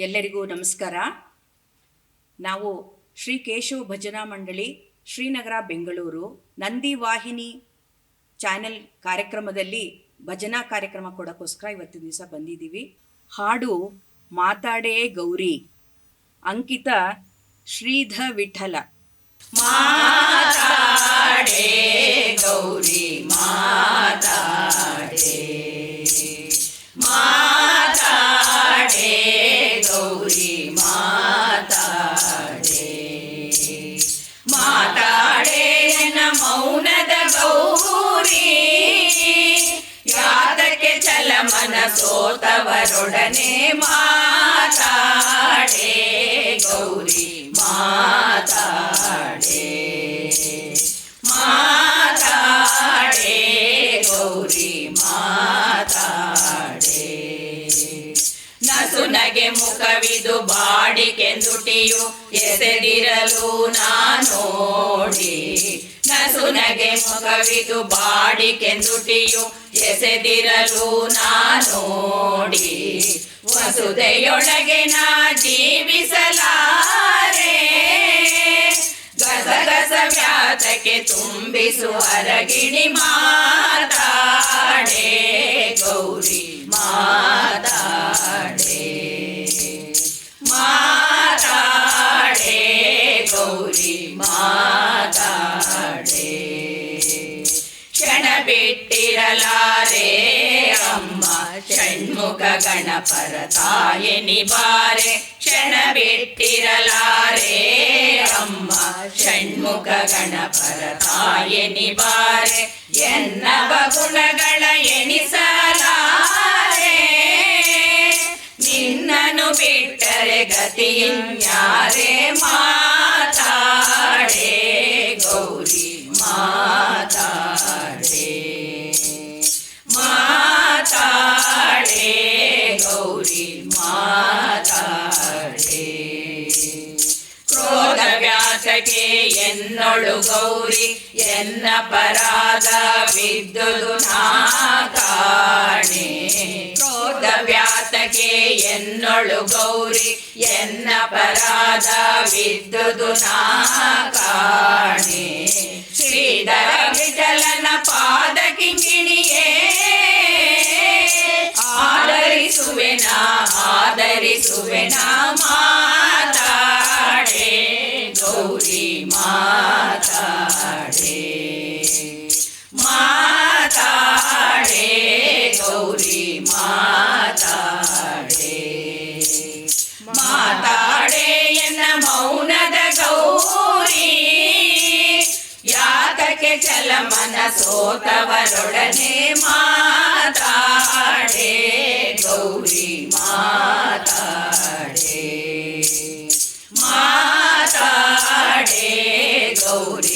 ಎಲ್ಲರಿಗೂ ನಮಸ್ಕಾರ. ನಾವು ಶ್ರೀ ಕೇಶವ ಭಜನಾ ಮಂಡಳಿ ಶ್ರೀನಗರ ಬೆಂಗಳೂರು ನಂದಿ ವಾಹಿನಿ ಚಾನೆಲ್ ಕಾರ್ಯಕ್ರಮದಲ್ಲಿ ಭಜನಾ ಕಾರ್ಯಕ್ರಮ ಕೊಡೋಕ್ಕೋಸ್ಕರ ಇವತ್ತಿನ ದಿವಸ ಬಂದಿದ್ದೀವಿ. ಹಾಡು ಮಾತಾಡೇ ಗೌರಿ, ಅಂಕಿತ ಶ್ರೀಧ ವಿಠಲ. ಮಾತಾಡೇ ಗೌರಿ ಮಾತಾಡೇ, ಮಾತಾಡೇ ಗೌರಿ ಮಾತಾಡೇ, ಮಾತಾಡೇ ಎನ್ನ ಮೌನದ ಗೌರಿ, ಯಾತಕ್ಕೆ ಚಲಮನ ಸೋತವರೊಡನೆ ಮಾತಾಡೇ ಗೌರಿ ಮಾತಾಡೇ, ಮಾತಾಡೇ ಗೌರಿ ಮಾತಾಡೇ. ನಸುನಗೆ ಮುಖವಿದು ಬಾಡಿಕೆಂದುಟಿಯು ಎಸೆದಿರಲು ನಾನೋಡಿ, ನಸುನಗೆ ಮುಖವಿದು ಬಾಡಿಕೆಂದುಟಿಯು ಎಸೆದಿರಲು ನಾನೋಡಿ, ವಸುದೆಯೊಳಗೆ ನಾ ಜೀವಿಸಲಾರೆ, ಗಸಗಸ ವ್ಯಾತಕ್ಕೆ ತುಂಬಿಸುವ ಅರಗಿಣಿ ಮಾತಾಡೇ ಗೌರಿ ಮಾತಾಡೇ, ಮಾತಾಡೇ ಗೌರಿ ಮಾತಾಡೇ. ಕ್ಷಣ ಬಿಟ್ಟಿರಲಾರೆ ಅಮ್ಮ ಷಣ್ಮುಖ ಗಣಪರ ತಾಯನಿ ಬಾರೆ, ಕ್ಷಣ ಬಿಟ್ಟಿರಲಾರೆ ಅಮ್ಮ ಷಣ್ಮುಖ ಗಣಪರ ತಾಯನಿ ಬಾರೆ, ಎನ್ನವ ಗುಣಗಳ ಎಣಿಸಲಾರೆ, ನಿನ್ನನು ಬಿಟ್ಟರೆ ಗತಿಯಿನ್ಯಾರೆ, ಮಾತಾಡೇ ಗೌರಿ ಮಾತಾಡೇ, ಮಾತಾಡೇ ಗೌರಿ ಮಾತಾಡೇ. ಕ್ರೋಧ ವ್ಯಾಸಕ್ಕೆ ಎನ್ನೊಳು ಗೌರಿ, ಎನ್ನ ಪರಾಧ ವಿದ್ದುದು ನಾ ಕಾಣೆ, ಕ್ರೋಧ ವ್ಯಾಸಕ್ಕೆ ಎನ್ನೊಳು ಗೌರಿ, ಎನ್ನ ಪರಾಧ ವಿದ್ದುದು ನಾ ಕಾಣೆ. ಶ್ರೀಧರ ವಿಠಲನ ಪಾದ ಕಿಂಕಿಣಿಯೇ ಆದರಿಸುವೆನ ಆದರಿಸುವೆನ, ಮಾತಾಡೇ ಗೌರಿ ಮಾತಾಡೇ, ಮಾತಾಡೇ ಗೌರಿ ಮಾತಾಡೇ, ಮಾತಾಡೇ ಎನ್ನ ಮೌನದ ಗೌರಿ, ಯಾತಕ್ಕೆ ಚಲಮನ ಸೋತವರೊಡನೆ ಮಾತಾಡೇ ಗೌರಿ ಮಾತಾಡೇ, ಮಾತಾಡೇ ಗೌರಿ